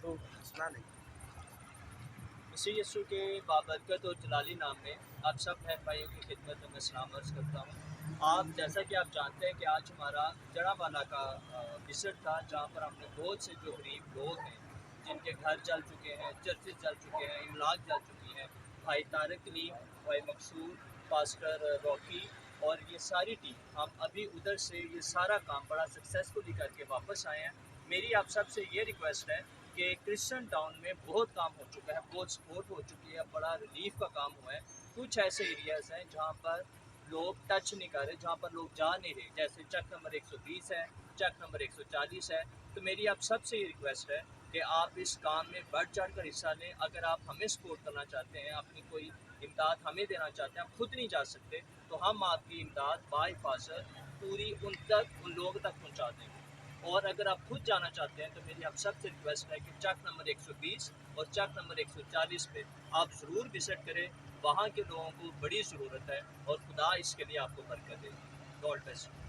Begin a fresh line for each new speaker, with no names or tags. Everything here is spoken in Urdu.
تو سنا نہیں۔
مسیح یسوع کے بابرکت اور جلالی نام میں آپ سب بہن بھائیوں کی خدمت میں سلام عرض کرتا ہوں۔ آپ جیسا کہ آپ جانتے ہیں کہ آج ہمارا جڑا والا کا وزٹ تھا، جہاں پر ہم نے بہت سے جو غریب لوگ ہیں جن کے گھر جل چکے ہیں، چرچز جل چکے ہیں، املاک جل چکی ہیں، بھائی طارق کلیم، بھائی مقصود، پاسٹر راکی اور یہ ساری ٹیم، ہم ابھی ادھر سے یہ سارا کام بڑا سکسیزفلی کر کے واپس آئے ہیں۔ میری آپ سب سے یہ ریکویسٹ ہے کہ کرسچن ٹاؤن میں بہت کام ہو چکا ہے، بہت سپورٹ ہو چکی ہے، بڑا ریلیف کا کام ہوا ہے۔ کچھ ایسے ایریاز ہیں جہاں پر لوگ ٹچ نہیں کر رہے، جہاں پر لوگ جا نہیں رہے، جیسے چک نمبر 120 ہے، چک نمبر 140 ہے۔ تو میری آپ سب سے یہ ریکویسٹ ہے کہ آپ اس کام میں بڑھ چڑھ کر حصہ لیں۔ اگر آپ ہمیں سپورٹ کرنا چاہتے ہیں، اپنی کوئی امداد ہمیں دینا چاہتے ہیں، ہم خود نہیں جا سکتے، تو ہم آپ کی امداد باحفاظت پوری ان لوگوں تک پہنچا دیں گے۔ اور اگر آپ خود جانا چاہتے ہیں تو میری آپ سب سے ریکویسٹ ہے کہ چک نمبر 120 اور چک نمبر 140 پہ آپ ضرور وزٹ کریں۔ وہاں کے لوگوں کو بڑی ضرورت ہے اور خدا اس کے لیے آپ کو برکت دے۔ God bless you.